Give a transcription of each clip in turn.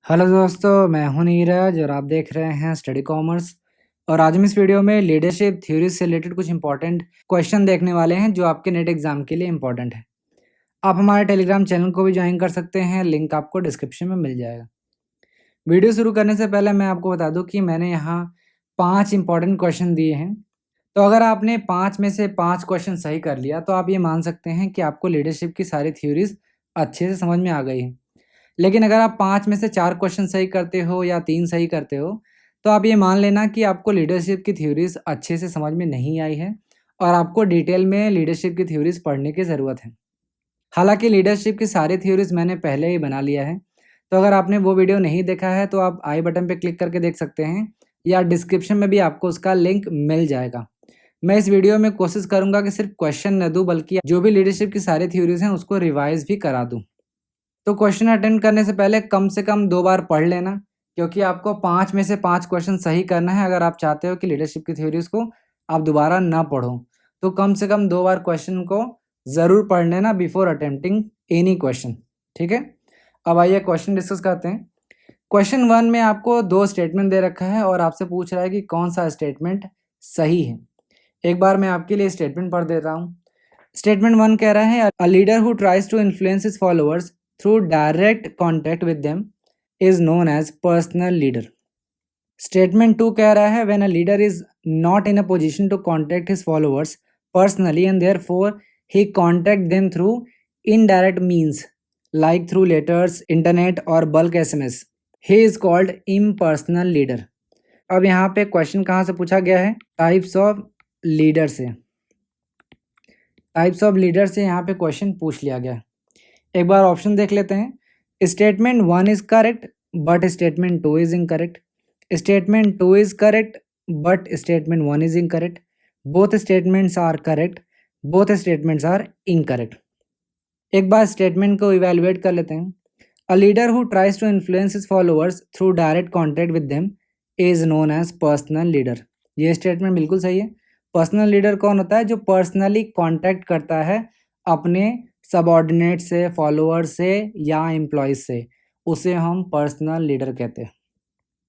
Hello दोस्तों, मैं हूं नीरज और आप देख रहे हैं स्टडी कॉमर्स। और आज हम इस वीडियो में लीडरशिप थ्योरी से रिलेटेड कुछ इंपॉर्टेंट क्वेश्चन देखने वाले हैं जो आपके नेट एग्जाम के लिए इंपॉर्टेंट है। आप हमारे टेलीग्राम चैनल को भी ज्वाइन कर सकते हैं, लिंक आपको डिस्क्रिप्शन में मिल जाएगा। वीडियो शुरू करने से पहले मैं आपको बता दूं कि मैंने यहाँ 5 इंपॉर्टेंट क्वेश्चन दिए हैं। तो अगर आपने 5 में से 5 क्वेश्चन सही कर लिया तो आप ये मान सकते हैं कि आपको लीडरशिप की सारी थ्योरीज अच्छे से समझ में आ गई है। लेकिन अगर आप 5 में से 4 क्वेश्चन सही करते हो या 3 सही करते हो, तो आप ये मान लेना कि आपको लीडरशिप की थ्योरीज़ अच्छे से समझ में नहीं आई है और आपको डिटेल में लीडरशिप की थ्योरीज़ पढ़ने की ज़रूरत है। हालाँकि लीडरशिप की सारी थ्योरीज़ मैंने पहले ही बना लिया है, तो अगर आपने वो वीडियो नहीं देखा है तो आप आई बटन पे क्लिक करके देख सकते हैं या डिस्क्रिप्शन में भी आपको उसका लिंक मिल जाएगा। मैं इस वीडियो में कोशिश करूँगा कि सिर्फ क्वेश्चन न दूँ बल्कि जो भी लीडरशिप की सारी थ्योरीज़ हैं उसको रिवाइज़ भी करा दूँ। तो क्वेश्चन अटेम्प्ट करने से कम 2 बार पढ़ लेना, क्योंकि आपको 5 में से 5 क्वेश्चन सही करना है अगर आप चाहते हो कि लीडरशिप की थ्योरीज़ को आप दोबारा ना पढ़ो। तो कम से कम 2 बार क्वेश्चन को ज़रूर पढ़ लेना बिफोर अटेम्प्टिंग एनी क्वेश्चन, ठीक है? अब आइए क्वेश्चन डिस्कस करते हैं। क्वेश्चन 1 में आपको 2 स्टेटमेंट दे रखा है और आपसे पूछ रहा है कि कौन-सा स्टेटमेंट सही है। एक बार मैं आपके लिए स्टेटमेंट पढ़ देता हूँ। स्टेटमेंट 1 कह रहा है a leader who tries to influence his followers through direct contact with them is known as personal leader. Statement 2 कह रहा है when a leader is not in a position to contact his followers personally and therefore he contact them through indirect means like through letters, internet और bulk SMS, he is called impersonal leader. अब यहाँ पे question कहाँ से पूछा गया है? Types of leader से। टाइप्स ऑफ लीडर से यहाँ पे क्वेश्चन पूछ लिया गया है। एक बार ऑप्शन देख लेते हैं। Statement 1 is correct but statement 2 is incorrect. Statement 2 is correct but statement 1 is incorrect. Both statements are correct, both statements are incorrect. एक बार स्टेटमेंट को इवेलुएट कर लेते हैं। A leader who tries to influence his followers through direct contact with them is known as personal leader. ये statement बिल्कुल सही है। पर्सनल लीडर कौन होता है? जो पर्सनली कॉन्टैक्ट करता है अपने सबॉर्डिनेट से, फॉलोअर से या एम्प्लॉयज से, उसे हम पर्सनल लीडर कहते हैं।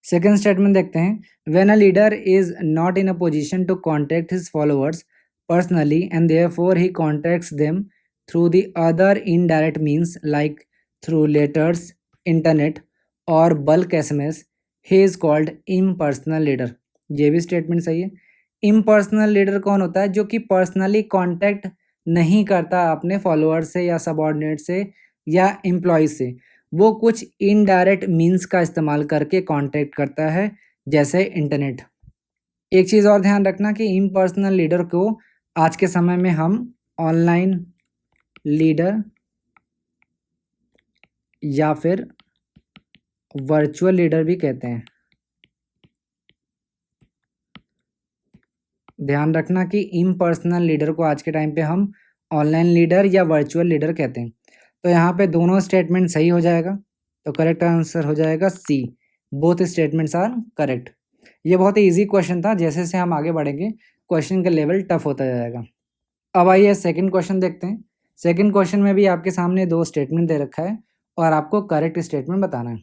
सेकेंड स्टेटमेंट देखते हैं। When a leader is not in a position to contact his followers personally and therefore he contacts them through the other indirect means like through letters, internet और bulk SMS, he is called impersonal leader. ये भी statement सही है। Impersonal leader कौन होता है? जो कि पर्सनली कॉन्टैक्ट नहीं करता अपने फॉलोअर से या सबॉर्डिनेट से या एम्प्लॉय से, वो कुछ इनडायरेक्ट मीन्स का इस्तेमाल करके कांटेक्ट करता है, जैसे इंटरनेट। एक चीज़ और ध्यान रखना कि इम्पर्सनल लीडर को आज के समय में हम ऑनलाइन लीडर या फिर वर्चुअल लीडर भी कहते हैं। ध्यान रखना कि इम्पर्सनल लीडर को आज के टाइम पे हम ऑनलाइन लीडर या वर्चुअल लीडर कहते हैं। तो यहाँ पे दोनों स्टेटमेंट सही हो जाएगा, तो करेक्ट आंसर हो जाएगा सी, बोथ स्टेटमेंट्स आर करेक्ट। ये बहुत ही ईजी क्वेश्चन था, जैसे जैसे हम आगे बढ़ेंगे क्वेश्चन का लेवल टफ होता जाएगा। अब आइए सेकंड क्वेश्चन देखते हैं। सेकंड क्वेश्चन में भी आपके सामने 2 स्टेटमेंट दे रखा है और आपको करेक्ट स्टेटमेंट बताना है।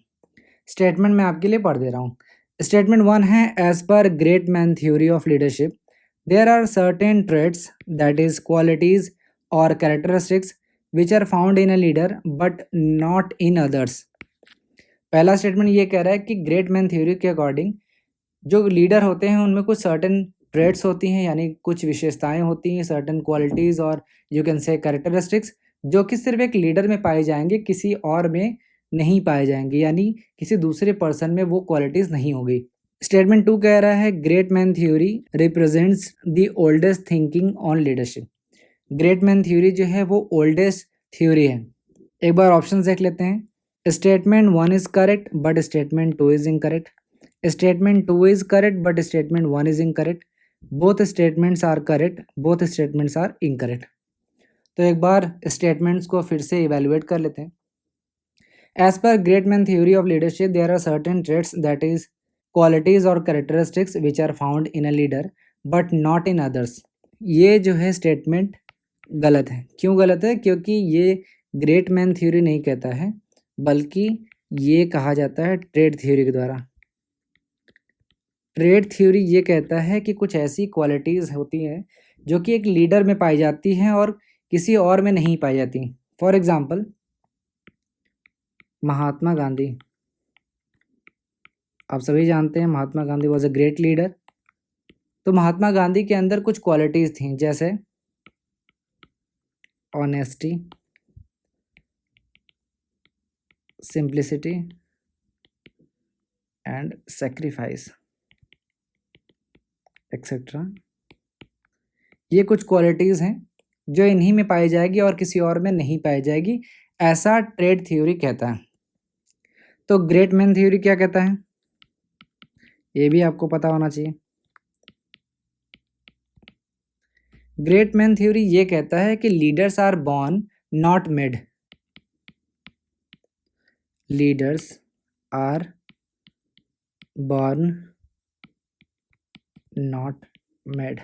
स्टेटमेंट मैं आपके लिए पढ़ दे रहा हूँ। स्टेटमेंट 1 है as per great man theory of leadership there are certain traits that is qualities और characteristics which are found in a leader but not in others. पहला स्टेटमेंट ये कह रहा है कि ग्रेट मैन थ्योरी के अकॉर्डिंग जो लीडर होते हैं उनमें कुछ सर्टेन ट्रेट्स होती हैं, यानी कुछ विशेषताएं होती हैं, सर्टेन क्वालिटीज़ और यू कैन से कैरेक्टरिस्टिक्स, जो कि सिर्फ एक लीडर में पाए जाएंगे, किसी और में नहीं पाए जाएंगे, यानी किसी दूसरे पर्सन में वो क्वालिटीज़ नहीं होगी। स्टेटमेंट 2 कह रहा है great man theory represents the oldest thinking on leadership. Great man theory जो है वो ओल्डेस्ट थ्योरी है। एक बार ऑप्शन देख लेते हैं। Statement 1 is correct but statement 2 is incorrect. Statement 2 is correct but statement 1 is incorrect. Both statements are correct, both statements are incorrect. तो एक बार स्टेटमेंट्स को फिर से इवेलुएट कर लेते हैं। As per great man theory of leadership there are certain traits that is qualities और characteristics which are found in a leader but not in others. ये जो है स्टेटमेंट गलत है। क्यों गलत है? क्योंकि ये ग्रेट मैन थ्योरी नहीं कहता है, बल्कि ये कहा जाता है ट्रेड थ्योरी के द्वारा। ट्रेड थ्योरी ये कहता है कि कुछ ऐसी क्वालिटीज़ होती हैं जो कि एक लीडर में पाई जाती हैं और किसी और में नहीं पाई जाती। फॉर एग्ज़ाम्पल महात्मा गांधी, आप सभी जानते हैं Mahatma Gandhi was a great leader. तो महात्मा गांधी के अंदर कुछ क्वालिटीज़ थीं, जैसे honesty, simplicity and sacrifice etcetera. ये कुछ क्वालिटीज़ हैं जो इन्हीं में पाई जाएगी और किसी और में नहीं पाई जाएगी, ऐसा ट्रेड थ्योरी कहता है। तो ग्रेट मैन थ्योरी क्या कहता है, ये भी आपको पता होना चाहिए। ग्रेट मैन थ्योरी ये कहता है कि leaders are born not made. Leaders are born not made.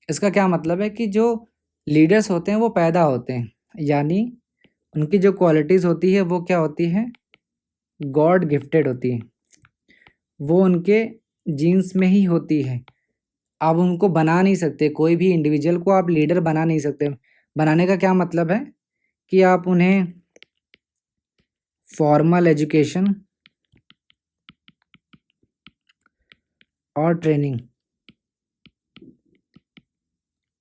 इसका क्या मतलब है कि जो लीडर्स होते हैं वो पैदा होते हैं, यानी उनकी जो क्वालिटीज़ होती है वो क्या होती है, गॉड गिफ्टेड होती है, वो उनके जीन्स में ही होती है। आप उनको बना नहीं सकते, कोई भी इंडिविजुअल को आप लीडर बना नहीं सकते। बनाने का क्या मतलब है कि आप उन्हें फॉर्मल एजुकेशन और ट्रेनिंग,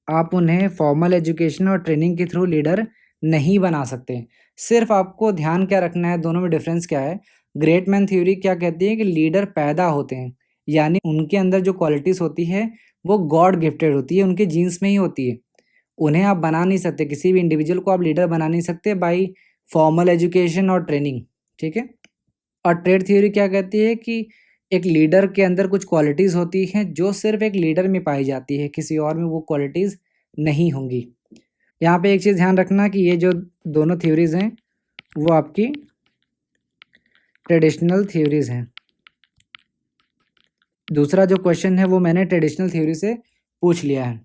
आप उन्हें फॉर्मल एजुकेशन और ट्रेनिंग के थ्रू लीडर नहीं बना सकते। सिर्फ आपको ध्यान क्या रखना है, दोनों में डिफरेंस क्या है। ग्रेट मैन थ्योरी क्या कहती है कि लीडर पैदा होते हैं, यानी उनके अंदर जो क्वालिटीज़ होती है वो गॉड गिफ्टेड होती है, उनके जीन्स में ही होती है। उन्हें आप बना नहीं सकते, किसी भी इंडिविजुअल को आप लीडर बना नहीं सकते बाई फॉर्मल एजुकेशन और ट्रेनिंग, ठीक है। और ट्रेड थ्योरी क्या कहती है कि एक लीडर के अंदर कुछ क्वालिटीज़ होती हैं जो सिर्फ एक लीडर में पाई जाती है, किसी और में वो क्वालिटीज़ नहीं होंगी। यहाँ पे एक चीज़ ध्यान रखना कि ये जो दोनों थ्योरीज़ हैं वो आपकी ट्रेडिशनल थ्योरीज़ हैं। दूसरा जो क्वेश्चन है वो मैंने ट्रेडिशनल थ्योरी से पूछ लिया है,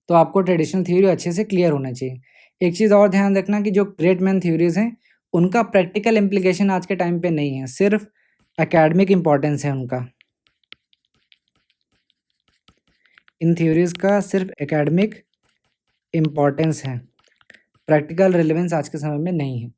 तो आपको ट्रेडिशनल थ्योरी अच्छे से क्लियर होना चाहिए। एक चीज़ और ध्यान रखना कि जो ग्रेट मैन थ्योरीज़ हैं उनका प्रैक्टिकल इम्प्लीकेशन आज के टाइम पे नहीं है, सिर्फ एकेडमिक इम्पोर्टेंस है उनका। इन थ्योरीज़ का सिर्फ एकेडमिक इम्पोर्टेंस है, प्रैक्टिकल रिलेवेंस आज के समय में नहीं है।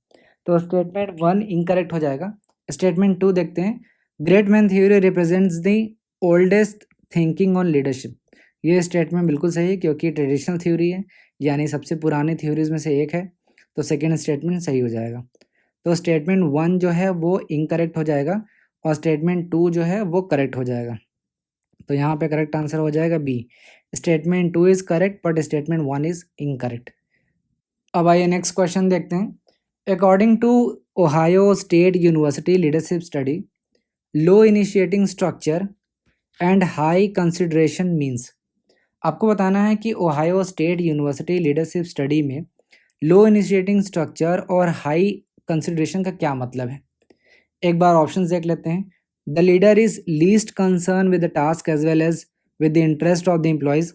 तो स्टेटमेंट 1 इनकरेक्ट हो जाएगा। स्टेटमेंट 2 देखते हैं। Great man theory represents the oldest thinking on leadership. ये स्टेटमेंट बिल्कुल सही है क्योंकि ट्रेडिशनल थ्योरी है, यानी सबसे पुरानी थ्योरीज में से एक है, तो सेकेंड स्टेटमेंट सही हो जाएगा। तो स्टेटमेंट 1 जो है वो इनकरेक्ट हो जाएगा और स्टेटमेंट 2 जो है वो करेक्ट हो जाएगा। तो यहाँ पे करेक्ट आंसर हो जाएगा B. Statement 2 is correct but statement 1 is incorrect. अब आइए नेक्स्ट क्वेश्चन देखते हैं। According to Ohio State University leadership study, low initiating structure and high consideration means. आपको बताना है कि Ohio State University leadership study में लो इनिशिएटिंग स्ट्रक्चर और हाई कंसिडरेशन का क्या मतलब है। एक बार ऑप्शंस देख लेते हैं। The leader is least concern with the task as well as with the interest of the employees.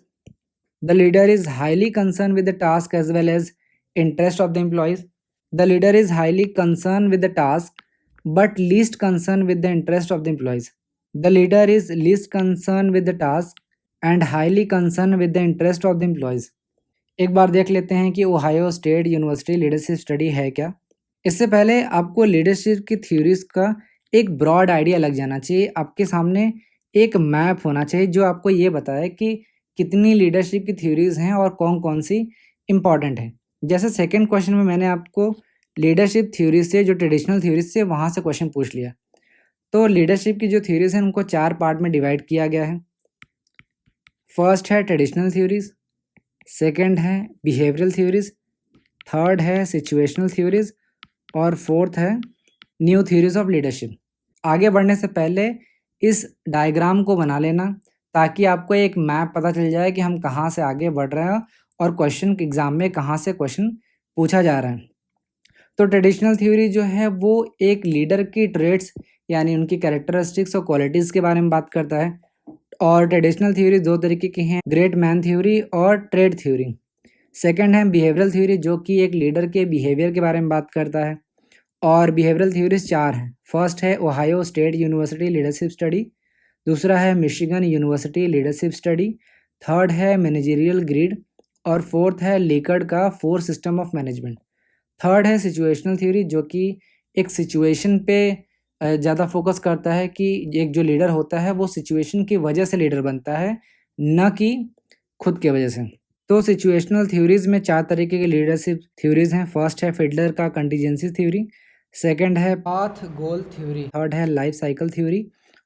The leader is highly concern with the task as well as interest of the employees. The leader is highly concerned with the task but least concerned with the interest of the employees. The leader is least concerned with the task and highly concerned with the interest of the employees. एक बार देख लेते हैं कि Ohio State University leadership study है क्या। इससे पहले आपको लीडरशिप की थ्योरीज का एक ब्रॉड आइडिया लग जाना चाहिए। आपके सामने एक मैप होना चाहिए जो आपको ये बताए कि कितनी लीडरशिप की थ्योरीज हैं और कौन कौन सी इंपॉर्टेंट है। जैसे सेकंड क्वेश्चन में मैंने आपको लीडरशिप थ्योरी से, जो ट्रेडिशनल थ्योरीज से, वहाँ से क्वेश्चन पूछ लिया। तो लीडरशिप की जो थ्योरीज हैं उनको 4 पार्ट में डिवाइड किया गया है। फर्स्ट है ट्रेडिशनल थ्योरीज, सेकंड है बिहेवियरल थ्योरीज, थर्ड है सिचुएशनल थ्योरीज और फोर्थ है न्यू थ्योरीज ऑफ लीडरशिप। आगे बढ़ने से पहले इस डायग्राम को बना लेना ताकि आपको एक मैप पता चल जाए कि हम कहाँ से आगे बढ़ रहे हैं और क्वेश्चन एग्जाम में कहाँ से क्वेश्चन पूछा जा रहा है। तो ट्रेडिशनल थ्योरी जो है वो एक लीडर की ट्रेड्स यानी उनकी कैरेक्टरिस्टिक्स और क्वालिटीज़ के बारे में बात करता है। और ट्रेडिशनल थ्योरी 2 तरीके की हैं, ग्रेट मैन थ्योरी और ट्रेड थ्योरी। सेकंड है बिहेवियरल थ्योरी जो कि एक लीडर के बिहेवियर के बारे में बात करता है। और बिहेवियरल थ्योरीज 4 हैं। फर्स्ट है Ohio State University leadership study, दूसरा है Michigan university leadership study, third है मैनेजरियल ग्रिड और फोर्थ है लिकर्ड का four system of management. Third है सिचुएशनल थ्योरी जो कि एक सिचुएशन पे ज़्यादा फोकस करता है कि एक जो लीडर होता है वो सिचुएशन की वजह से लीडर बनता है, न कि खुद के वजह से। तो सिचुएशनल थ्योरीज में 4 तरीके की लीडरशिप थ्योरीज हैं। फर्स्ट है फिडलर का कंटीजेंसी थ्योरी, सेकंड है पाथ गोल थ्योरी, थर्ड है लाइफ साइकिल थ्योरी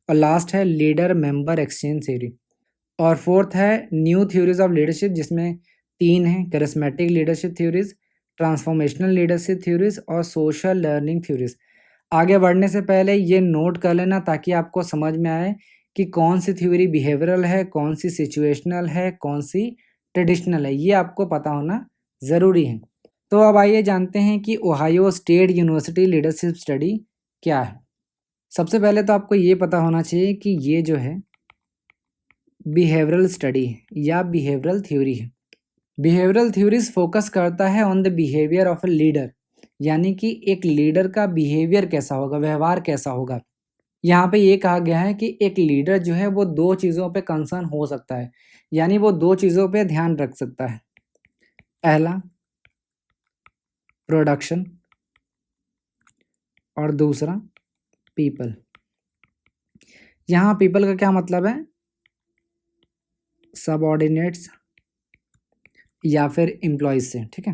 और लास्ट है लीडर मेंबर एक्सचेंज थ्योरी और फोर्थ है न्यू थ्योरीज ऑफ लीडरशिप जिसमें 3 हैं, charismatic leadership theories, transformational leadership theories और सोशल लर्निंग थ्योरीज। आगे बढ़ने से पहले ये नोट कर लेना ताकि आपको समझ में आए कि कौन सी थ्योरी बिहेवियरल है, कौन सी सिचुएशनल है, कौन सी ट्रेडिशनल है, ये आपको पता होना ज़रूरी है। तो अब आइए जानते हैं कि Ohio State University leadership study क्या है। सबसे पहले तो आपको ये पता होना चाहिए कि ये जो है बिहेवियरल स्टडी है या बिहेवियरल थ्योरी है। बिहेवियरल थ्योरीज फोकस करता है on the behaviour of a leader, यानी कि एक लीडर का बिहेवियर कैसा होगा, व्यवहार कैसा होगा। यहाँ पे ये कहा गया है कि एक लीडर जो है वो 2 चीज़ों पे कंसर्न हो सकता है, यानी वो 2 चीज़ों पे ध्यान रख सकता है। पहला प्रोडक्शन और दूसरा पीपल। यहाँ पीपल का क्या मतलब है, सबऑर्डिनेट्स या फिर एम्प्लॉयज से, ठीक है।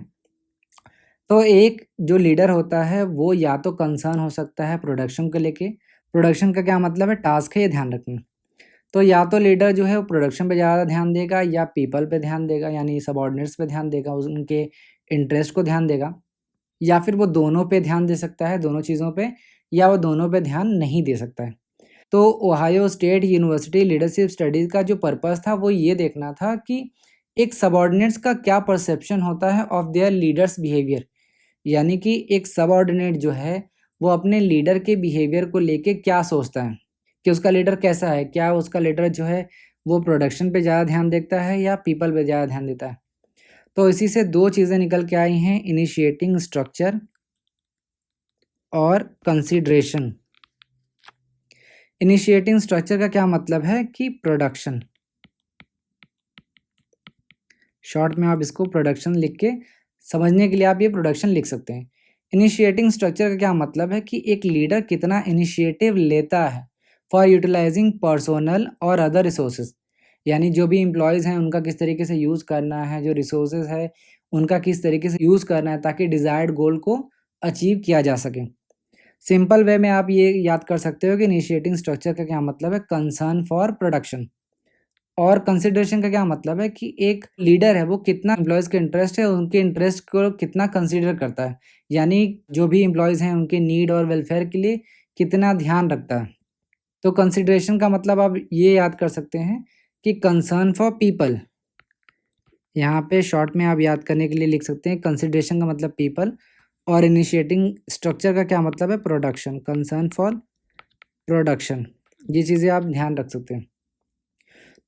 तो एक जो लीडर होता है वो या तो कंसर्न हो सकता है प्रोडक्शन को लेके, प्रोडक्शन का क्या मतलब है, टास्क है ये ध्यान रखना। तो या तो लीडर जो है वो प्रोडक्शन पे ज़्यादा ध्यान देगा या पीपल पे ध्यान देगा, यानी सबऑर्डिनेट्स पे ध्यान देगा, उनके इंटरेस्ट को ध्यान देगा, या फिर वो दोनों पे ध्यान दे सकता है, दोनों चीज़ों पे, या वो दोनों पे ध्यान नहीं दे सकता है। तो Ohio State University leadership studies का जो पर्पस था वो ये देखना था कि एक सबऑर्डिनेट्स का क्या परसेप्शन होता है ऑफ देयर लीडर्स बिहेवियर, यानी कि एक सबऑर्डिनेट जो है वो अपने लीडर के बिहेवियर को लेके क्या सोचता है कि उसका लीडर कैसा है, क्या उसका लीडर जो है वो प्रोडक्शन पे ज़्यादा ध्यान देता है या पीपल पे ज़्यादा ध्यान देता है। तो इसी से 2 चीज़ें निकल के आई हैं, इनिशिएटिंग स्ट्रक्चर और कंसीडरेशन। इनिशिएटिंग स्ट्रक्चर का क्या मतलब है कि प्रोडक्शन, शॉर्ट में आप इसको प्रोडक्शन लिख के समझने के लिए आप ये प्रोडक्शन लिख सकते हैं। इनिशिएटिंग स्ट्रक्चर का क्या मतलब है कि एक लीडर कितना इनिशिएटिव लेता है फॉर यूटिलाइजिंग पर्सोनल और अदर रिसोर्सेज, यानी जो भी एम्प्लॉयज़ हैं उनका किस तरीके से यूज़ करना है, जो रिसोर्सेज है उनका किस तरीके से यूज़ करना है ताकि डिज़ायर्ड गोल को अचीव किया जा सके। सिंपल वे में आप ये याद कर सकते हो कि इनिशिएटिंग स्ट्रक्चर का क्या मतलब है, कंसर्न फॉर प्रोडक्शन, और कंसिडरेशन का क्या मतलब है कि एक लीडर है वो कितना एम्प्लॉयज़ के इंटरेस्ट है, उनके इंटरेस्ट को कितना कंसीडर करता है, यानी जो भी एम्प्लॉयज़ हैं उनके नीड और वेलफेयर के लिए कितना ध्यान रखता है। तो कंसिडरेशन का मतलब आप ये याद कर सकते हैं कि कंसर्न फॉर पीपल, यहाँ पे शॉर्ट में आप याद करने के लिए लिख सकते हैं कंसिडरेशन का मतलब पीपल, और इनिशिएटिंग स्ट्रक्चर का क्या मतलब है, प्रोडक्शन, कंसर्न फॉर प्रोडक्शन। ये चीज़ें आप ध्यान रख सकते हैं।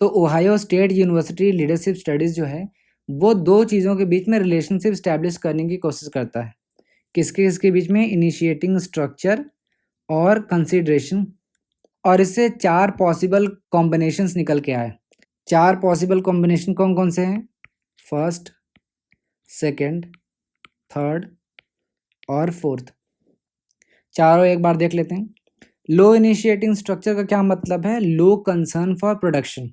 तो Ohio State University leadership studies जो है वो 2 चीज़ों के बीच में रिलेशनशिप स्टैब्लिश करने की कोशिश करता है। किसके बीच में, इनिशिएटिंग स्ट्रक्चर और कंसीडरेशन, और इससे 4 पॉसिबल कॉम्बिनेशंस निकल के आए। 4 पॉसिबल कॉम्बिनेशन कौन-कौन से हैं? फर्स्ट, सेकंड, थर्ड और फोर्थ। चारों एक बार देख लेते हैं। लो इनिशिएटिंग स्ट्रक्चर का क्या मतलब है, low concern for production.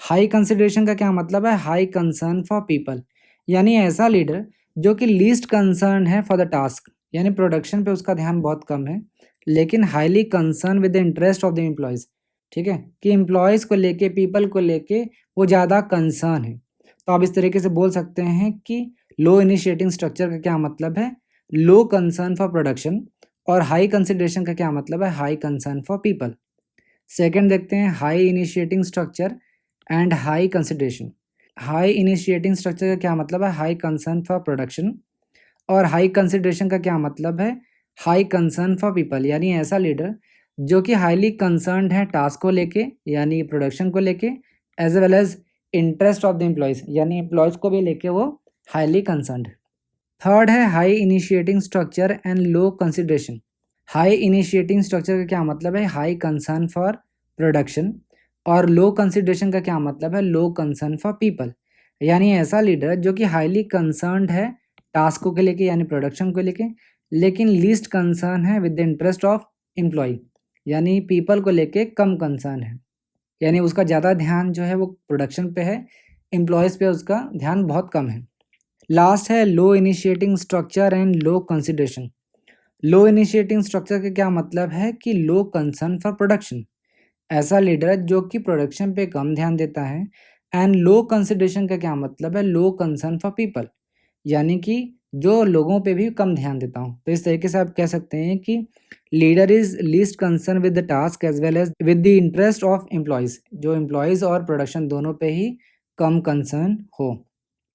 High consideration का क्या मतलब है, हाई कंसर्न फॉर पीपल, यानी ऐसा लीडर जो कि लीस्ट कंसर्न है फॉर द टास्क, यानी प्रोडक्शन पे उसका ध्यान बहुत कम है लेकिन highly concern with the interest of the employees, ठीक है, कि एम्प्लॉयज़ को लेके, पीपल को लेके वो ज़्यादा कंसर्न है। तो आप इस तरीके से बोल सकते हैं कि लो इनिशिएटिंग स्ट्रक्चर का क्या मतलब है, लो कंसर्न फॉर प्रोडक्शन, और हाई कंसिडरेशन का क्या मतलब है, high concern for people. Second देखते हैं, high initiating structure and high consideration. High initiating structure का क्या मतलब है, हाई कंसर्न फॉर प्रोडक्शन, और हाई कंसिडरेशन का क्या मतलब है, हाई कंसर्न फॉर पीपल, यानी ऐसा लीडर जो कि हाईली कंसर्न्ड है टास्क को लेके, यानी प्रोडक्शन को लेके, as well as interest of the employees, यानी एम्प्लॉयज़ को भी लेके वो हाईली कंसर्न्ड। थर्ड है high initiating structure and low consideration. High initiating structure का क्या मतलब है? High concern for production. और लो कंसिडरेशन का क्या मतलब है? Low concern for people. यानी ऐसा लीडर जो कि हाईली कंसर्न्ड है टास्कों के लेके यानी प्रोडक्शन को लेके, लेकिन लीस्ट कंसर्न है with the interest of employ, यानी पीपल को लेके कम कंसर्न है, यानी उसका ज़्यादा ध्यान जो है वो प्रोडक्शन पे है, एम्प्लॉयज़ पे उसका ध्यान बहुत कम है। लास्ट है low initiating structure and low consideration. Low initiating structure का क्या मतलब है कि लो कंसर्न फॉर प्रोडक्शन, ऐसा लीडर जो कि प्रोडक्शन पे कम ध्यान देता है। एंड लो कंसिडरेशन का क्या मतलब है? लो कंसर्न फॉर पीपल, यानी कि जो लोगों पे भी कम ध्यान देता हूँ। तो इस तरीके से आप कह सकते हैं कि leader is least concern with the task as well as with the interest of employees, जो एम्प्लॉयज़ और प्रोडक्शन दोनों पे ही कम कंसर्न हो।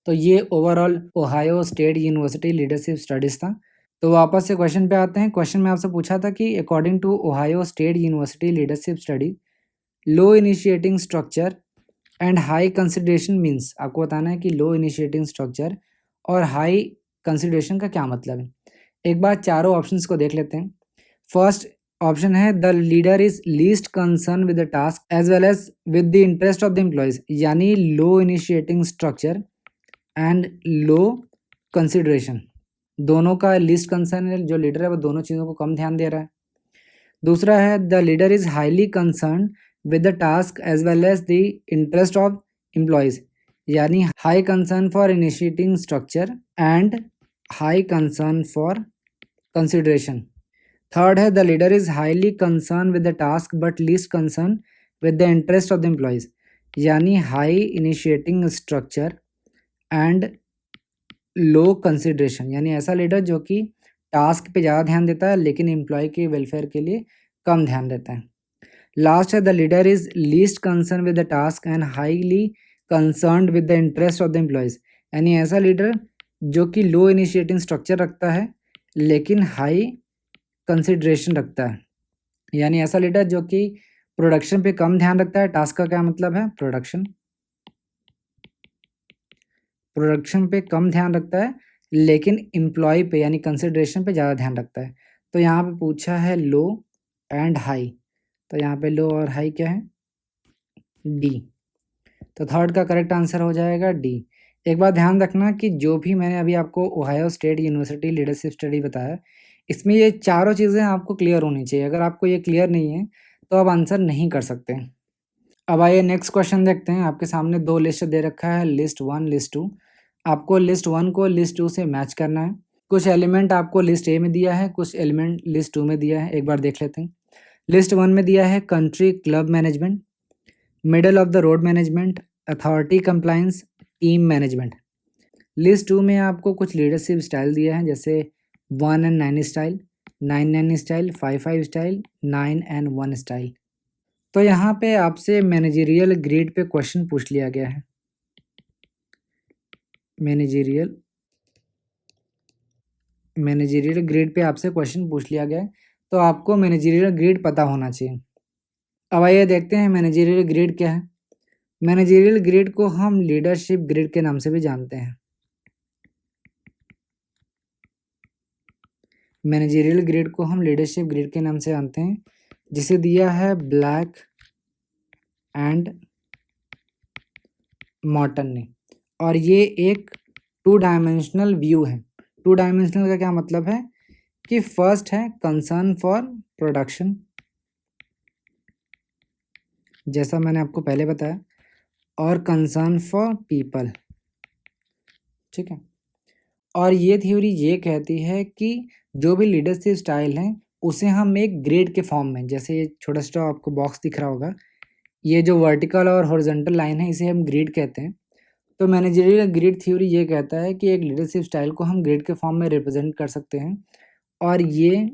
तो ये overall Ohio State University leadership studies था। तो वापस से क्वेश्चन पे आते हैं। क्वेश्चन में आपसे पूछा था कि according to Ohio State University leadership study, low initiating structure and high consideration means, आपको बताना है कि लो इनिशिएटिंग स्ट्रक्चर और हाई कंसिडरेशन का क्या मतलब है। एक बार चारों ऑप्शंस को देख लेते हैं। फर्स्ट ऑप्शन है the leader is least concern with the task as well as with the interest of the employees, यानी low initiating structure and low consideration, दोनों का लीस्ट कंसर्न है, जो लीडर है वो दोनों चीज़ों को कम ध्यान दे रहा है। दूसरा है the leader is highly concern with the task as well as the interest of employees, यानी high concern for initiating structure and high concern for consideration. Third है the leader is highly concern with the task but least concern with the interest of the employees, यानी high initiating structure and low consideration, यानी ऐसा leader जो कि task पे ज़्यादा ध्यान देता है लेकिन एम्प्लॉय के वेलफेयर के लिए कम ध्यान देता है। लास्ट है the leader is least concern with the task and highly concerned with the interest of the employees, यानी ऐसा लीडर जो कि लो इनिशिएटिंग स्ट्रक्चर रखता है लेकिन हाई कंसिडरेशन रखता है, यानी ऐसा लीडर जो कि प्रोडक्शन पे कम ध्यान रखता है। टास्क का क्या मतलब है? प्रोडक्शन पे कम ध्यान रखता है लेकिन एम्प्लॉय पे यानी कंसिडरेशन पे ज़्यादा ध्यान रखता है। तो यहाँ पे पूछा है लो एंड हाई, तो यहाँ पे लो और हाई क्या है? डी। तो थर्ड का करेक्ट आंसर हो जाएगा डी। एक बात ध्यान रखना कि जो भी मैंने अभी आपको Ohio State University leadership study बताया, इसमें ये चारों चीज़ें आपको क्लियर होनी चाहिए। अगर आपको ये क्लियर नहीं है तो आप आंसर नहीं कर सकते। अब आइए नेक्स्ट क्वेश्चन देखते हैं। आपके सामने दो लिस्ट दे रखा है, लिस्ट 1 लिस्ट 2। आपको लिस्ट 1 को लिस्ट 2 से मैच करना है। कुछ एलिमेंट आपको लिस्ट ए में दिया है, कुछ एलिमेंट लिस्ट 2 में दिया है। एक बार देख लेते हैं। लिस्ट 1 में दिया है country club management, middle of the road management, authority compliance, team management. List 2 में आपको कुछ लीडरशिप स्टाइल दिया है, जैसे 1 and 9 style, 9 style, 5 style, 9 and 1 style. तो यहाँ पे आपसे मैनेजरियल ग्रेड पे क्वेश्चन पूछ लिया गया है। मैनेजरियल ग्रेड पे आपसे क्वेश्चन पूछ लिया गया है, तो आपको मैनेजरियल ग्रेड पता होना चाहिए। अब आइए देखते हैं मैनेजरियल ग्रेड क्या है। मैनेजरियल ग्रेड को हम लीडरशिप ग्रेड के नाम से भी जानते हैं। मैनेजरियल ग्रेड को हम लीडरशिप ग्रेड के नाम से जानते हैं, जिसे दिया है ब्लैक एंड मॉर्टन ने। और ये एक 2 डायमेंशनल व्यू है। 2 डायमेंशनल का क्या मतलब है कि फर्स्ट है कंसर्न फॉर प्रोडक्शन, जैसा मैंने आपको पहले बताया, और कंसर्न फॉर पीपल, ठीक है। और ये थ्योरी ये कहती है कि जो भी लीडरशिप स्टाइल है उसे हम एक ग्रेड के फॉर्म में, जैसे ये छोटा सा आपको बॉक्स दिख रहा होगा, ये जो वर्टिकल और हॉरिजॉन्टल लाइन है इसे हम ग्रेड कहते हैं। तो मैनेजरियल ग्रेड थ्योरी ये कहता है कि एक लीडरशिप स्टाइल को हम ग्रेड के फॉर्म में रिप्रेजेंट कर सकते हैं, और ये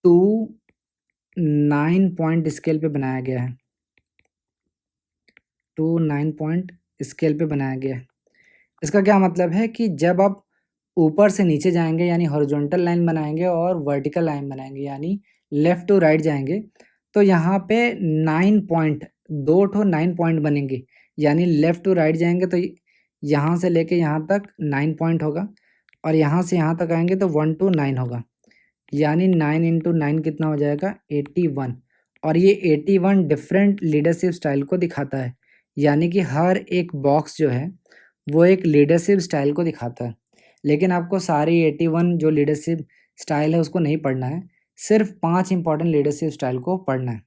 2 9 पॉइंट स्केल पे बनाया गया है। 2 9 पॉइंट स्केल पे बनाया गया है। इसका क्या मतलब है कि जब आप ऊपर से नीचे जाएंगे यानी हॉरिजॉन्टल लाइन बनाएंगे और वर्टिकल लाइन बनाएंगे यानी लेफ्ट टू राइट जाएंगे, तो यहाँ पे 9 पॉइंट, 2 ठो 9 पॉइंट बनेंगे, यानी लेफ्ट टू राइट जाएंगे तो यहाँ से लेके यहाँ तक 9 पॉइंट होगा, और यहाँ से यहाँ तक आएंगे तो 1 to 9 होगा, यानी 9 इंटू 9 कितना हो जाएगा 81। और ये 81 डिफरेंट लीडरशिप स्टाइल को दिखाता है, यानी कि हर एक बॉक्स जो है वो एक लीडरशिप स्टाइल को दिखाता है। लेकिन आपको सारी 81 जो लीडरशिप स्टाइल है उसको नहीं पढ़ना है, सिर्फ 5 इंपॉर्टेंट लीडरशिप स्टाइल को पढ़ना है।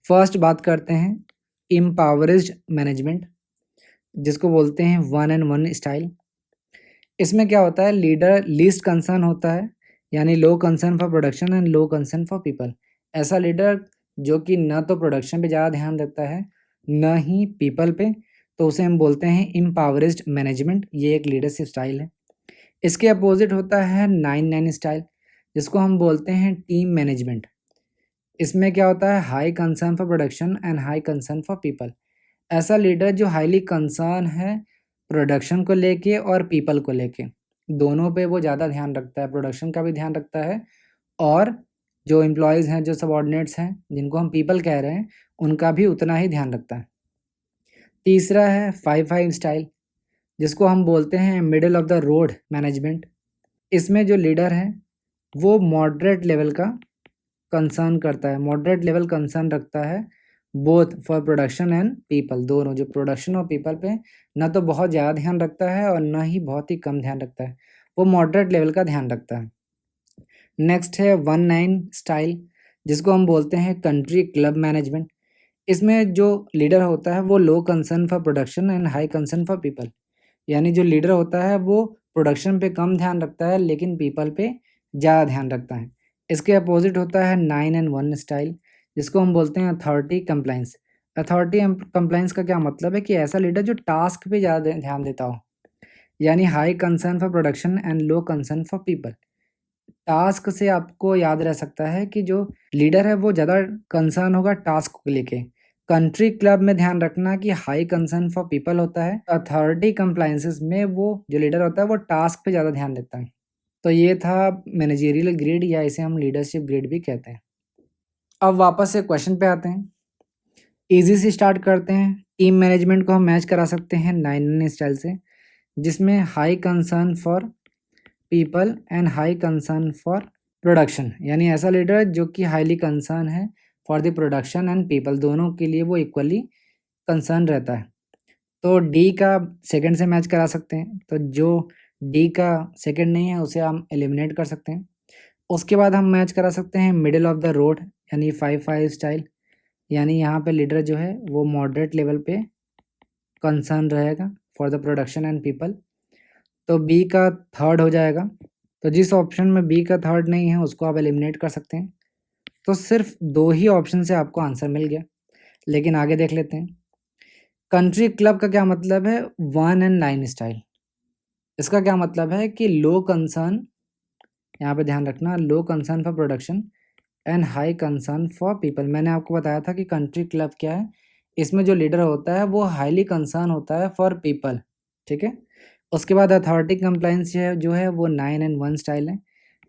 फर्स्ट बात करते हैं एम्पावरिज्ड मैनेजमेंट, जिसको बोलते हैं 1 and 1 स्टाइल। इसमें क्या होता है, लीडर लीस्ट कंसर्न होता है, यानी low concern for production and low concern for people. ऐसा लीडर जो कि न तो प्रोडक्शन पे ज़्यादा ध्यान देता है न ही पीपल पे, तो उसे हम बोलते हैं एम्पावरिज्ड मैनेजमेंट। ये एक लीडरशिप स्टाइल है। इसके अपोजिट होता है 9-9 स्टाइल, जिसको हम बोलते हैं टीम मैनेजमेंट। इसमें क्या होता है, high concern for production and high concern for people. ऐसा लीडर जो हाईली कंसर्न है प्रोडक्शन को लेके और पीपल को लेके, दोनों पे वो ज़्यादा ध्यान रखता है, प्रोडक्शन का भी ध्यान रखता है और जो एम्प्लॉयज़ हैं, जो सबऑर्डिनेट्स हैं, जिनको हम पीपल कह रहे हैं, उनका भी उतना ही ध्यान रखता है। तीसरा है 5-5 स्टाइल, जिसको हम बोलते हैं middle of the road management. इसमें जो लीडर है वो मॉडरेट लेवल का कंसर्न करता है, मॉडरेट लेवल कंसर्न रखता है both for production and people. दोनों, जो प्रोडक्शन और पीपल पे ना तो बहुत ज़्यादा ध्यान रखता है और ना ही बहुत ही कम ध्यान रखता है, वो मॉडरेट लेवल का ध्यान रखता है। नेक्स्ट है 1-9 स्टाइल, जिसको हम बोलते हैं कंट्री क्लब मैनेजमेंट। इसमें जो लीडर होता है वो low concern for production and high concern for people, यानी जो लीडर होता है वो प्रोडक्शन पे कम ध्यान रखता है लेकिन पीपल पे ज़्यादा ध्यान रखता है। इसके अपोजिट होता है 9 and 1 स्टाइल, जिसको हम बोलते हैं अथॉरिटी कंप्लाइंस। अथॉरिटी कंप्लाइंस का क्या मतलब है कि ऐसा लीडर जो टास्क पे ज़्यादा ध्यान देता हो, यानी high concern for production and low concern for people. Task से आपको याद रह सकता है कि जो लीडर है वो ज़्यादा कंसर्न होगा टास्क को लेके। कंट्री क्लब में ध्यान रखना कि हाई कंसर्न फॉर पीपल होता है। अथॉरिटी कंप्लायंसेस में वो जो लीडर होता है वो टास्क पे ज़्यादा ध्यान देता है। तो ये था मैनेजरियल ग्रेड, या इसे हम लीडरशिप ग्रेड भी कहते हैं। अब वापस से क्वेश्चन पे आते हैं। ईजी से स्टार्ट करते हैं। टीम मैनेजमेंट को हम मैच करा सकते हैं 9 स्टाइल से, जिसमें high concern for people and high concern for production, यानी ऐसा लीडर जो कि हाईली कंसर्न है for the production and people, दोनों के लिए वो इक्वली कंसर्न रहता है। तो डी का सेकंड से मैच करा सकते हैं, तो जो डी का सेकंड नहीं है उसे हम एलिमिनेट कर सकते हैं। उसके बाद हम मैच करा सकते हैं मिडिल ऑफ द रोड, यानी 5-5 स्टाइल, यानी यहाँ पे लीडर जो है वो मॉडरेट लेवल पे कंसर्न रहेगा for the production and people. तो बी का थर्ड हो जाएगा। तो जिस ऑप्शन में बी का थर्ड नहीं है उसको आप एलिमिनेट कर सकते हैं। तो सिर्फ 2 ही ऑप्शन से आपको आंसर मिल गया। लेकिन आगे देख लेते हैं। कंट्री क्लब का क्या मतलब है, 1 and 9 स्टाइल। इसका क्या मतलब है कि लो कंसर्न, यहाँ पे ध्यान रखना, low concern for production and high concern for people. मैंने आपको बताया था कि कंट्री क्लब क्या है, इसमें जो लीडर होता है वो हाईली कंसर्न होता है फॉर पीपल, ठीक है। उसके बाद अथॉरिटी कंप्लाइंस है जो है वो 9 and 1 स्टाइल है।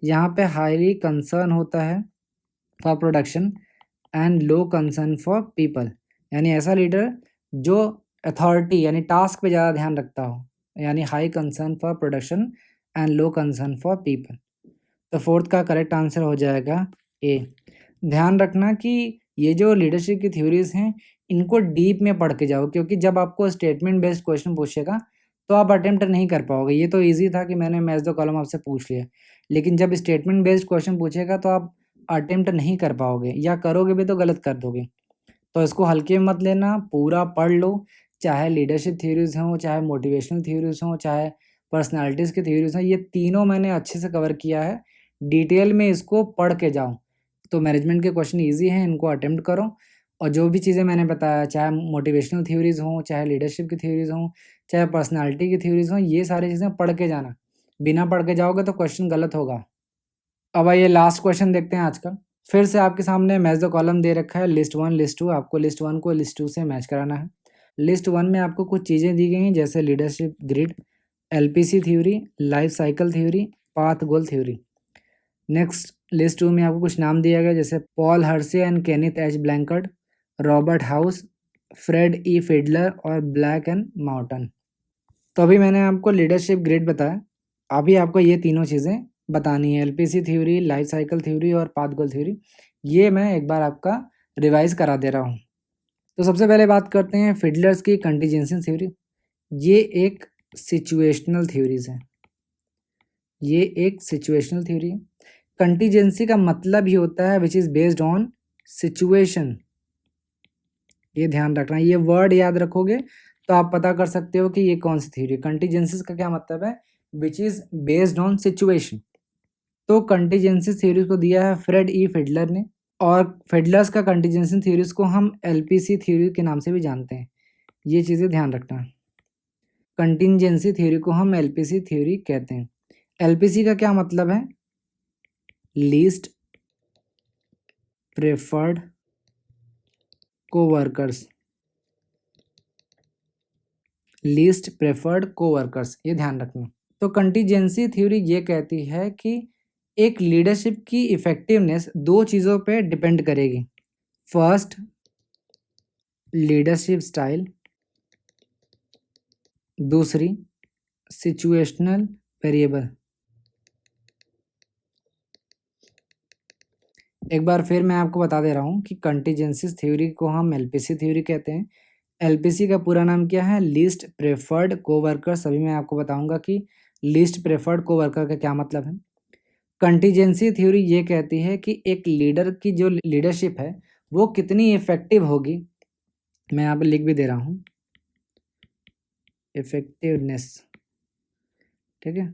यहाँ पे हाईली कंसर्न होता है for production and low concern for people, यानी ऐसा लीडर जो अथॉरिटी यानी टास्क पे ज़्यादा ध्यान रखता हो, यानी high concern for production and low concern for people. तो फोर्थ का करेक्ट आंसर हो जाएगा ए। ध्यान रखना कि ये जो लीडरशिप की थ्योरीज हैं इनको डीप में पढ़ के जाओ, क्योंकि जब आपको स्टेटमेंट बेस्ड क्वेश्चन पूछेगा तो आप अटेम्प्ट नहीं कर पाओगे। ये तो इजी था कि मैंने मैच द कॉलम आपसे पूछ लिया, लेकिन जब स्टेटमेंट बेस्ड क्वेश्चन पूछेगा तो आप अटेम्प्ट नहीं कर पाओगे, या करोगे भी तो गलत कर दोगे। तो इसको हल्के में मत लेना, पूरा पढ़ लो। चाहे लीडरशिप थ्योरीज हों, चाहे मोटिवेशनल थ्योरीज हों, चाहे पर्सनालिटीज़ की थ्योरीज हों, ये तीनों मैंने अच्छे से कवर किया है। डिटेल में इसको पढ़ के जाओ। तो मैनेजमेंट के क्वेश्चन ईजी हैं, इनको अटेम्प्ट करो। और जो भी चीज़ें मैंने बताया, चाहे मोटिवेशनल थ्योरीज हों, चाहे लीडरशिप की थ्योरीज हों, चाहे पर्सनालिटी की थ्योरीज हों, ये सारी चीज़ें पढ़ के जाना। बिना पढ़ के जाओगे तो क्वेश्चन गलत होगा। अब आइए लास्ट क्वेश्चन देखते हैं आज का। फिर से आपके सामने मैच द कॉलम दे रखा है, लिस्ट 1 लिस्ट 2। आपको लिस्ट 1 को लिस्ट 2 से मैच कराना है। लिस्ट 1 में आपको कुछ चीज़ें दी गई हैं, जैसे leadership grid, LPC theory, life cycle theory, path goal theory. Next list 2 में आपको कुछ नाम दिया गया, जैसे Paul Hersey and Kenneth H Blanchard, Robert House, Fred E Fiedler और ब्लैक एंड माउटन। तो अभी मैंने आपको लीडरशिप ग्रिड बताया। अभी आपको ये तीनों चीज़ें बतानी है, LPC theory, life cycle theory और पाथ गोल थ्योरी। ये मैं एक बार आपका रिवाइज़ करा दे रहा हूँ। तो सबसे पहले बात करते हैं फिडलर्स की कंटीजेंसी थ्योरी। ये एक सिचुएशनल थ्योरीज़ है। ये एक सिचुएशनल थ्योरी है। कंटीजेंसी का मतलब ही होता है which is based on situation. ये ध्यान रखना, ये वर्ड याद रखोगे तो आप पता कर सकते हो कि ये कौन सी थ्योरी। कंटीजेंसीज का क्या मतलब है? Which is based on situation. तो कंटीजेंसी थ्योरीज को दिया है फ्रेड ई फिडलर ने, और फिडलर्स का कंटीजेंसी थ्योरीज को हम एलपीसी थ्योरी के नाम से भी जानते हैं। ये चीज़ें ध्यान रखना। कंटीजेंसी थ्योरी को हम एलपीसी थ्योरी कहते हैं। एलपीसी का क्या मतलब है? Least preferred coworkers. Least preferred coworkers, ये ध्यान रखना। तो कंटीजेंसी थ्योरी ये कहती है कि एक लीडरशिप की इफेक्टिवनेस दो चीज़ों पे डिपेंड करेगी। First, leadership style. दूसरी, सिचुएशनल वेरिएबल। एक बार फिर मैं आपको बता दे रहा हूँ कि कंटीजेंसी थ्योरी को हम एलपीसी थ्योरी कहते हैं। एलपीसी का पूरा नाम क्या है? Least preferred coworkers. अभी मैं आपको बताऊंगा कि लीस्ट प्रेफर्ड कोवर्कर का क्या मतलब है। कंटीजेंसी थ्योरी ये कहती है कि एक लीडर की जो लीडरशिप है वो कितनी इफेक्टिव होगी। मैं यहाँ पे लिख भी दे रहा हूँ, इफेक्टिवनेस। ठीक है,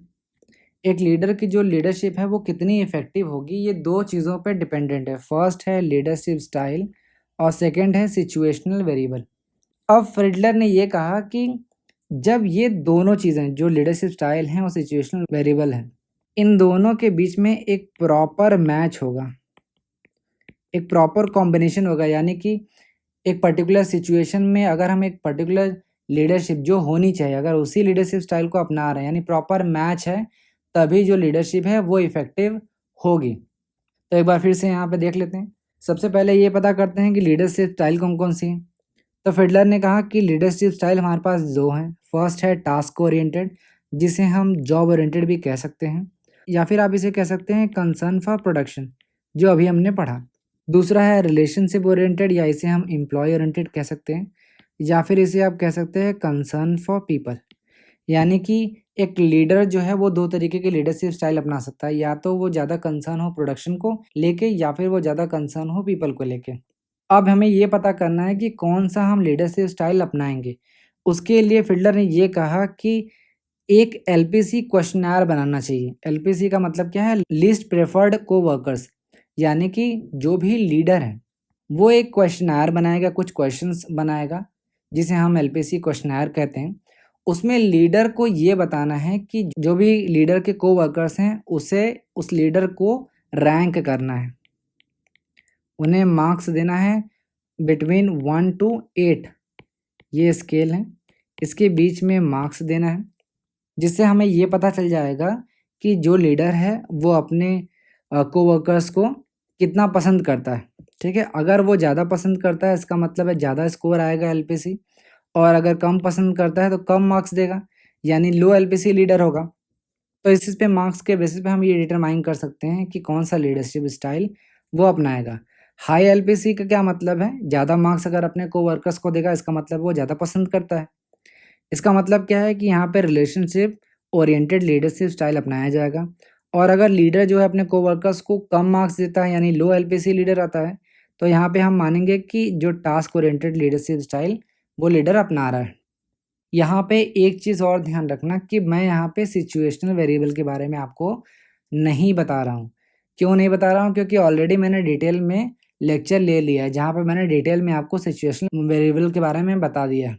एक लीडर की जो लीडरशिप है वो कितनी इफेक्टिव होगी, ये दो चीज़ों पे डिपेंडेंट है। फर्स्ट है लीडरशिप स्टाइल और सेकंड है सिचुएशनल वेरिएबल। अब फ्रिडलर ने ये कहा कि जब ये दोनों चीज़ें, जो लीडरशिप स्टाइल हैं और सिचुएशनल वेरिएबल है, इन दोनों के बीच में एक प्रॉपर मैच होगा, एक प्रॉपर कॉम्बिनेशन होगा, यानी कि एक पर्टिकुलर सिचुएशन में अगर हम एक पर्टिकुलर लीडरशिप जो होनी चाहिए, अगर उसी लीडरशिप स्टाइल को अपना रहे हैं, यानी प्रॉपर मैच है, तभी जो लीडरशिप है वो इफेक्टिव होगी। तो एक बार फिर से यहाँ पे देख लेते हैं। सबसे पहले ये पता करते हैं कि लीडरशिप स्टाइल कौन कौन सी है। तो फिडलर ने कहा कि लीडरशिप स्टाइल हमारे पास दो हैं। फर्स्ट है टास्क ओरिएंटेड, जिसे हम जॉब ओरिएंटेड भी कह सकते हैं, या फिर आप इसे कह सकते हैं कंसर्न फॉर प्रोडक्शन, जो अभी हमने पढ़ा। दूसरा है रिलेशनशिप ओरिएंटेड, या इसे हम एम्प्लॉय ओरिएंटेड कह सकते हैं, या फिर इसे आप कह सकते हैं कंसर्न फॉर पीपल। यानी कि एक लीडर जो है वो दो तरीके के लीडरशिप स्टाइल अपना सकता है, या तो वो ज़्यादा कंसर्न हो प्रोडक्शन को लेके, या फिर वो ज़्यादा कंसर्न हो पीपल को लेके। अब हमें ये पता करना है कि कौन सा हम लीडरशिप स्टाइल अपनाएंगे। उसके लिए फिडलर ने ये कहा कि एक एलपीसी क्वेश्चनर बनाना चाहिए। एलपीसी का मतलब क्या है? Least preferred coworkers. यानी कि जो भी लीडर है वो एक क्वेश्चनर बनाएगा, कुछ क्वेश्चंस बनाएगा, जिसे हम एलपीसी क्वेश्चनर कहते हैं। उसमें लीडर को ये बताना है कि जो भी लीडर के कोवर्कर्स हैं उसे, उस लीडर को रैंक करना है, उन्हें मार्क्स देना है बिटवीन 1 to 8। ये स्केल है, इसके बीच में मार्क्स देना है, जिससे हमें ये पता चल जाएगा कि जो लीडर है वो अपने कोवर्कर्स को कितना पसंद करता है। ठीक है, अगर वो ज़्यादा पसंद करता है इसका मतलब है ज़्यादा स्कोर आएगा एलपीसी, और अगर कम पसंद करता है तो कम मार्क्स देगा, यानी लो एलपीसी लीडर होगा। तो इस चीज़ पे, मार्क्स के बेसिस पे हम ये डिटरमाइन कर सकते हैं कि कौन सा लीडरशिप स्टाइल वो अपनाएगा। हाई एलपीसी का क्या मतलब है? ज़्यादा मार्क्स अगर अपने कोवर्कर्स को देगा, इसका मतलब वो ज़्यादा पसंद करता है। इसका मतलब क्या है कि यहाँ पे रिलेशनशिप ओरिएंटेड लीडरशिप स्टाइल अपनाया जाएगा। और अगर लीडर जो है अपने कोवर्कर्स को कम मार्क्स देता है, यानी लो एलपीसी लीडर आता है, तो यहाँ पे हम मानेंगे कि जो टास्क ओरिएंटेड लीडरशिप स्टाइल वो लीडर अपना रहा है। यहाँ पे एक चीज़ और ध्यान रखना कि मैं यहाँ पे सिचुएशनल वेरिएबल के बारे में आपको नहीं बता रहा हूँ। क्यों नहीं बता रहा हूँ? क्योंकि ऑलरेडी मैंने डिटेल में लेक्चर ले लिया है, जहाँ पे मैंने डिटेल में आपको सिचुएशनल वेरिएबल के बारे में बता दिया है।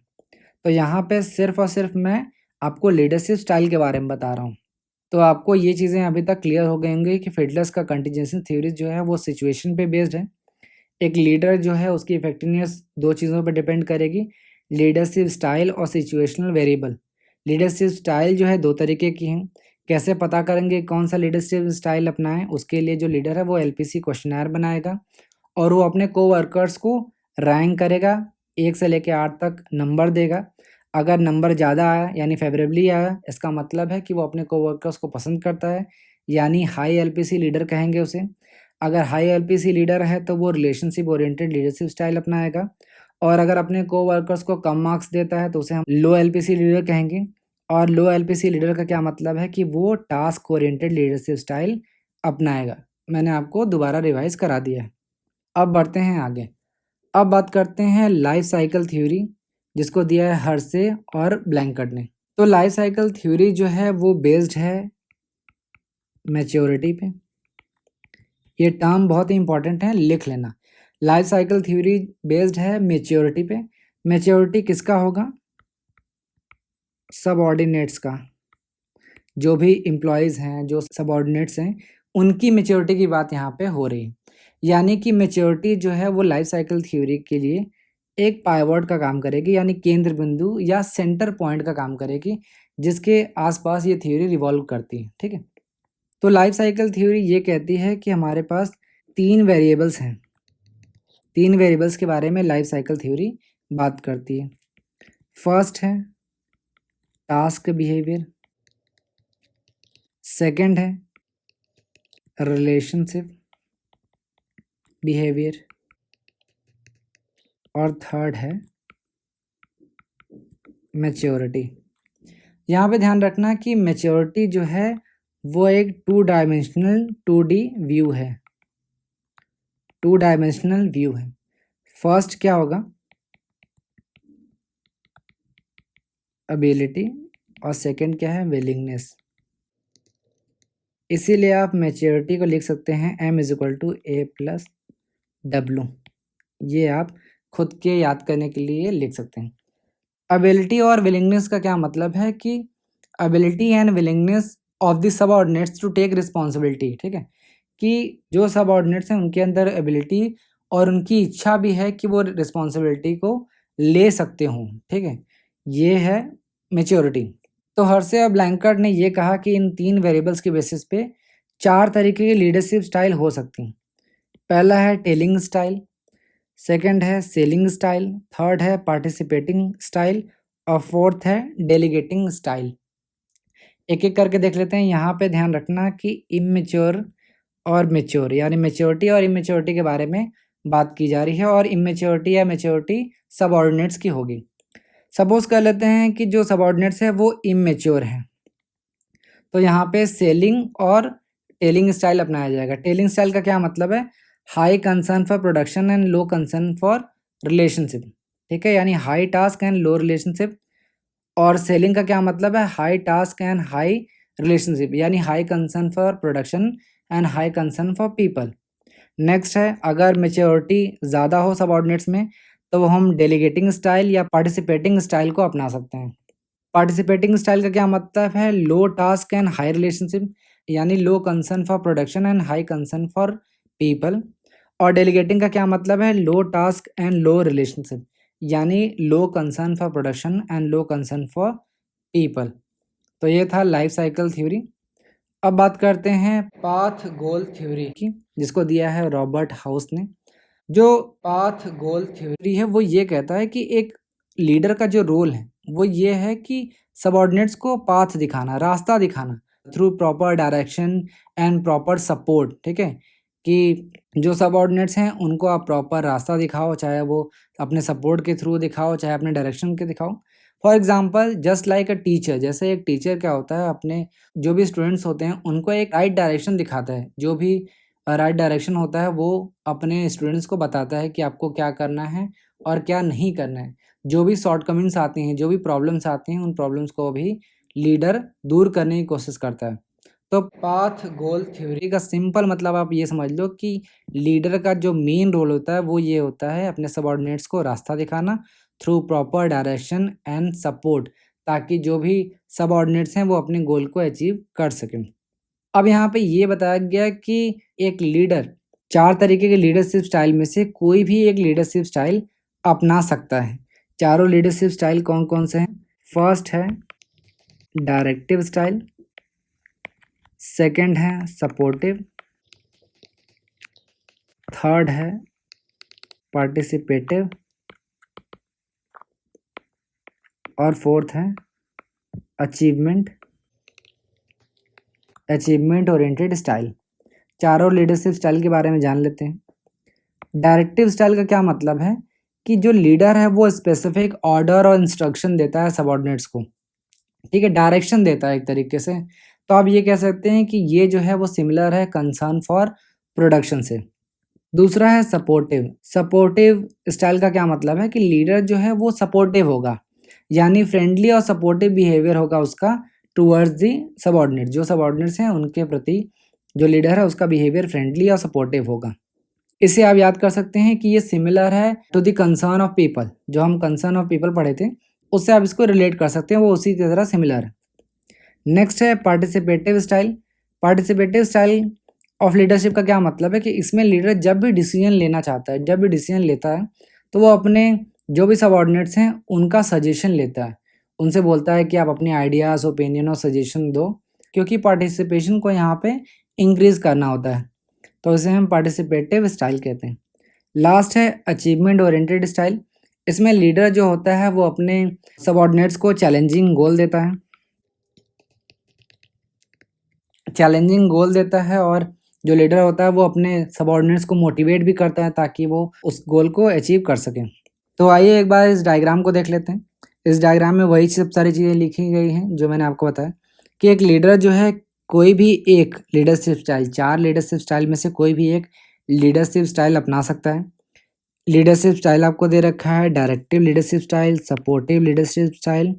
तो यहाँ पे सिर्फ़ और सिर्फ़ मैं आपको लीडरशिप स्टाइल के बारे में बता रहा हूँ। तो आपको ये चीज़ें अभी तक क्लियर हो गई होंगी कि फिडलर्स का कंटीजेंसी थ्योरी जो है वो सिचुएशन पे बेस्ड है। एक लीडर जो है उसकी इफेक्टिवनेस दो चीज़ों पे डिपेंड करेगी, लीडरशिप स्टाइल और सिचुएशनल वेरिएबल। लीडरशिप स्टाइल जो है दो तरीके की हैं। कैसे पता करेंगे कौन सा लीडरशिप स्टाइल अपनाएं? उसके लिए जो लीडर है वो एलपीसी क्वेश्चनर बनाएगा, और वो अपने कोवर्कर्स को रैंक करेगा, 1 से लेके 8 तक नंबर देगा। अगर नंबर ज़्यादा आया यानी फेवरेबली आया, इसका मतलब है कि वो अपने कोवर्कर्स को पसंद करता है, यानी हाई एलपीसी लीडर कहेंगे उसे। अगर हाई एलपीसी लीडर है तो वो रिलेशनशिप ओरिएंटेड लीडरशिप स्टाइल अपनाएगा, और अगर अपने कोवर्कर्स को कम मार्क्स देता है तो उसे हम लो एलपीसी लीडर कहेंगे। और लो एलपीसी लीडर का क्या मतलब है कि वो टास्क ओरिएंटेड लीडरशिप स्टाइल अपनाएगा। मैंने आपको दोबारा रिवाइज करा दिया है। अब बढ़ते हैं आगे। अब बात करते हैं लाइफ साइकिल थ्योरी, जिसको दिया है हर्शे और ब्लैंकेट ने। तो लाइफ साइकिल थ्योरी जो है वो बेस्ड है मैच्योरिटी पे। ये टर्म बहुत ही इंपॉर्टेंट है, लिख लेना। लाइफ साइकिल थ्योरी बेस्ड है मैच्योरिटी पे। मैच्योरिटी किसका होगा? सबऑर्डिनेट्स का। जो भी एम्प्लॉयज़ हैं, जो सबऑर्डिनेट्स हैं, उनकी मैच्योरिटी की बात यहाँ पे हो रही है। यानी कि मैच्योरिटी जो है वो लाइफ साइकिल थ्योरी के लिए एक पाइवट का काम करेगी, यानी केंद्र बिंदु या सेंटर पॉइंट का काम करेगी, जिसके आसपास ये थ्योरी रिवॉल्व करती है। ठीक है? तो लाइफ साइकिल थ्योरी ये कहती है कि हमारे पास 3 वेरिएबल्स हैं। 3 वेरिएबल्स के बारे में लाइफ साइकिल थ्योरी बात करती है। फर्स्ट है टास्क बिहेवियर, सेकंड है रिलेशनशिप बिहेवियर, और थर्ड है मैच्योरिटी। यहाँ पे ध्यान रखना कि मैच्योरिटी जो है वो एक 2 डायमेंशनल 2D व्यू है। 2 डायमेंशनल व्यू है। फर्स्ट क्या होगा? एबिलिटी, और सेकंड क्या है? विलिंगनेस। इसीलिए आप मैच्योरिटी को लिख सकते हैं M=A+W। ये आप खुद के याद करने के लिए लिख सकते हैं। एबिलिटी और विलिंगनेस का क्या मतलब है कि ability and willingness of the subordinates to take responsibility. ठीक है? कि जो सबऑर्डिनेट्स हैं उनके अंदर एबिलिटी और उनकी इच्छा भी है कि वो रिस्पॉन्सिबिलिटी को ले सकते हों। ठीक है? ये है मैच्योरिटी। तो हर्शे और ब्लैंकेट ने ये कहा कि इन 3 वेरिएबल्स के बेसिस पे 4 तरीके की लीडरशिप स्टाइल हो सकती हैं। पहला है टेलिंग स्टाइल, सेकंड है सेलिंग स्टाइल, थर्ड है पार्टिसिपेटिंग स्टाइल, और फोर्थ है डेलीगेटिंग स्टाइल। एक-एक करके देख लेते हैं। यहाँ पे ध्यान रखना कि इमैच्योर और मैच्योर, यानी मैच्योरिटी और इमैच्योरिटी के बारे में बात की जा रही है, और इमैच्योरिटी या मैच्योरिटी सबऑर्डिनेट्स की होगी। सपोज़ कर लेते हैं कि जो सबऑर्डिनेट्स हैं वो इमैच्योर हैं, तो यहाँ पे सेलिंग और टेलिंग स्टाइल अपनाया जाएगा। टेलिंग स्टाइल का क्या मतलब है? High concern for production and low concern for relationship. ठीक है? यानी high task and low relationship. और सेलिंग का क्या मतलब है? High task and high relationship, यानी high concern for production and high concern for people. Next है, अगर मैच्योरिटी ज़्यादा हो सबऑर्डिनेट्स में तो वो हम डेलीगेटिंग स्टाइल या पार्टिसिपेटिंग स्टाइल को अपना सकते हैं। पार्टिसिपेटिंग स्टाइल का क्या मतलब है? Low task and high relationship, यानी low concern for production and high concern for people. और डेलीगेटिंग का क्या मतलब है? Low task and low relationship, यानी low concern for production and low concern for people. तो ये था लाइफ साइकिल थ्योरी। अब बात करते हैं पाथ गोल थ्योरी की, जिसको दिया है रॉबर्ट हाउस ने। जो पाथ गोल थ्योरी है वो ये कहता है कि एक लीडर का जो रोल है वो ये है कि सबऑर्डिनेट्स को पाथ दिखाना, रास्ता दिखाना, through proper direction and proper support. ठीक है? कि जो सबऑर्डिनेट्स हैं उनको आप प्रॉपर रास्ता दिखाओ, चाहे वो अपने सपोर्ट के थ्रू दिखाओ, चाहे अपने डायरेक्शन के दिखाओ। For example just like a teacher, जैसे एक टीचर क्या होता है, अपने जो भी स्टूडेंट्स होते हैं उनको एक राइट डायरेक्शन दिखाता है। जो भी राइट डायरेक्शन होता है वो अपने स्टूडेंट्स को बताता है कि आपको क्या करना है और क्या नहीं करना है। जो भी शॉर्टकमिंग्स आती हैं, जो भी प्रॉब्लम्स आती हैं, उन प्रॉब्लम्स को भी लीडर दूर करने की कोशिश करता है। तो पाथ गोल थ्योरी का सिंपल मतलब आप ये समझ लो कि लीडर का जो मेन रोल होता है वो ये होता है अपने सबऑर्डिनेट्स को रास्ता दिखाना through proper direction and support, ताकि जो भी सबऑर्डिनेट्स हैं वो अपने गोल को अचीव कर सकें। अब यहाँ पे ये बताया गया कि एक लीडर 4 तरीके के लीडरशिप स्टाइल में से कोई भी एक लीडरशिप स्टाइल अपना सकता है। चारों लीडरशिप स्टाइल कौन-कौन से हैं? फर्स्ट है डायरेक्टिव स्टाइल, सेकंड है सपोर्टिव, थर्ड है पार्टिसिपेटिव, और फोर्थ है अचीवमेंट ओरिएंटेड स्टाइल। चारों लीडरशिप स्टाइल के बारे में जान लेते हैं। डायरेक्टिव स्टाइल का क्या मतलब है कि जो लीडर है वो स्पेसिफिक ऑर्डर और इंस्ट्रक्शन देता है सबऑर्डिनेट्स को, ठीक है, डायरेक्शन देता है एक तरीके से। तो आप ये कह सकते हैं कि ये जो है वो सिमिलर है कंसर्न फॉर प्रोडक्शन से। दूसरा है सपोर्टिव स्टाइल का क्या मतलब है कि लीडर जो है वो सपोर्टिव होगा, यानी फ्रेंडली और सपोर्टिव बिहेवियर होगा उसका टूवर्ड्स दी सबऑर्डिनेट। जो सबऑर्डिनेट्स हैं उनके प्रति जो लीडर है उसका बिहेवियर फ्रेंडली और सपोर्टिव होगा। इसे आप याद कर सकते हैं कि ये सिमिलर है to the concern of people. जो हम कंसर्न ऑफ पीपल पढ़े थे उससे आप इसको रिलेट कर सकते हैं, वो उसी की तरह सिमिलर है। नेक्स्ट है पार्टिसिपेटिव स्टाइल ऑफ लीडरशिप का क्या मतलब है कि इसमें लीडर जब भी डिसीजन लेना चाहता है, जब भी डिसीजन लेता है तो वो अपने जो भी सबऑर्डिनेट्स हैं उनका सजेशन लेता है, उनसे बोलता है कि आप अपने आइडियाज़, ओपिनियन और सजेशन दो, क्योंकि पार्टिसिपेशन को यहाँ पे इंक्रीज करना होता है। तो इसे हम पार्टिसिपेटिव स्टाइल कहते हैं। लास्ट है अचीवमेंट ओरिएंटेड स्टाइल। इसमें लीडर जो होता है वो अपने सबऑर्डिनेट्स को चैलेंजिंग गोल देता है और जो लीडर होता है वो अपने सबऑर्डिनेट्स को मोटिवेट भी करता है ताकि वो उस गोल को अचीव कर सकें। तो आइए एक बार इस डायग्राम को देख लेते हैं। इस डायग्राम में वही सब सारी चीज़ें लिखी गई हैं जो मैंने आपको बताया कि एक लीडर जो है कोई भी एक लीडरशिप स्टाइल, 4 लीडरशिप स्टाइल में से कोई भी एक लीडरशिप स्टाइल अपना सकता है। लीडरशिप स्टाइल आपको दे रखा है directive leadership style, supportive leadership style,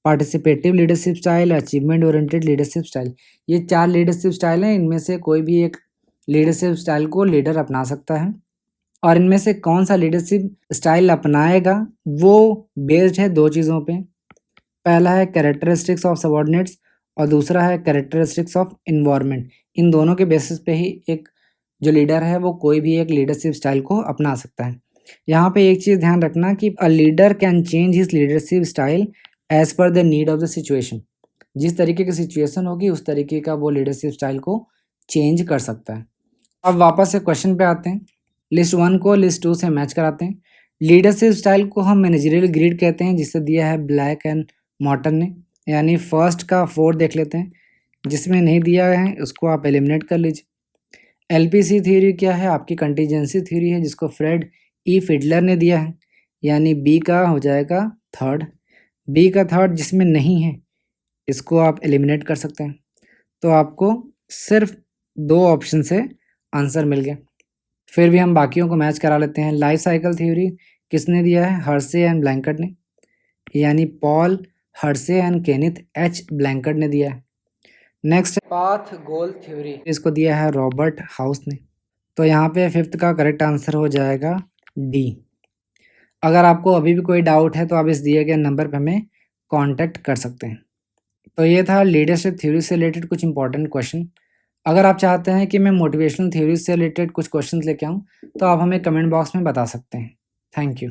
participative leadership style, achievement oriented leadership style. ये 4 लीडरशिप स्टाइल हैं, इनमें से कोई भी एक लीडरशिप स्टाइल को लीडर अपना सकता है। और इनमें से कौन सा लीडरशिप स्टाइल अपनाएगा वो बेस्ड है 2 चीज़ों पे। पहला है कैरेक्टरिस्टिक्स ऑफ सबऑर्डिनेट्स और दूसरा है कैरेक्टरिस्टिक्स ऑफ एनवायरनमेंट। इन दोनों के बेसिस पे ही एक जो लीडर है वो कोई भी एक लीडरशिप स्टाइल को अपना सकता है। यहाँ पे एक चीज़ ध्यान रखना कि a leader can change his leadership style as per the need of the situation. जिस तरीके की सिचुएशन होगी उस तरीके का वो लीडरशिप स्टाइल को चेंज कर सकता है। अब वापस से क्वेश्चन पे आते हैं। लिस्ट 1 को लिस्ट 2 से मैच कराते हैं। लीडरशिप स्टाइल को हम मैनेजरियल ग्रिड कहते हैं, जिसे दिया है ब्लैक एंड मॉर्टन ने। यानी फर्स्ट का 4 देख लेते हैं, जिसमें नहीं दिया है उसको आप एलिमिनेट कर लीजिए। एलपीसी थ्योरी क्या है? आपकी कंटीजेंसी थ्योरी है, जिसको फ्रेड ई फिडलर ने दिया है, यानी बी का हो जाएगा थर्ड। बी का थर्ड जिसमें नहीं है इसको आप एलिमिनेट कर सकते हैं। तो आपको सिर्फ 2 ऑप्शन से आंसर मिल गया। फिर भी हम बाकियों को मैच करा लेते हैं। लाइफ साइकिल थ्योरी किसने दिया है? हर्से एंड ब्लैंकेट ने, यानी Paul Hersey and Kenneth H blanket ने दिया है। नेक्स्ट पाथ गोल थ्योरी, इसको दिया है रॉबर्ट हाउस ने। तो यहाँ पे 5th का करेक्ट आंसर हो जाएगा डी। अगर आपको अभी भी कोई डाउट है तो आप इस दिए गए नंबर पर हमें कांटेक्ट कर सकते हैं। तो ये था लीडरशिप थ्योरी से रिलेटेड कुछ इंपॉर्टेंट क्वेश्चन। अगर आप चाहते हैं कि मैं मोटिवेशनल थ्योरी से रिलेटेड कुछ क्वेश्चन लेके आऊँ तो आप हमें कमेंट बॉक्स में बता सकते हैं। Thank you.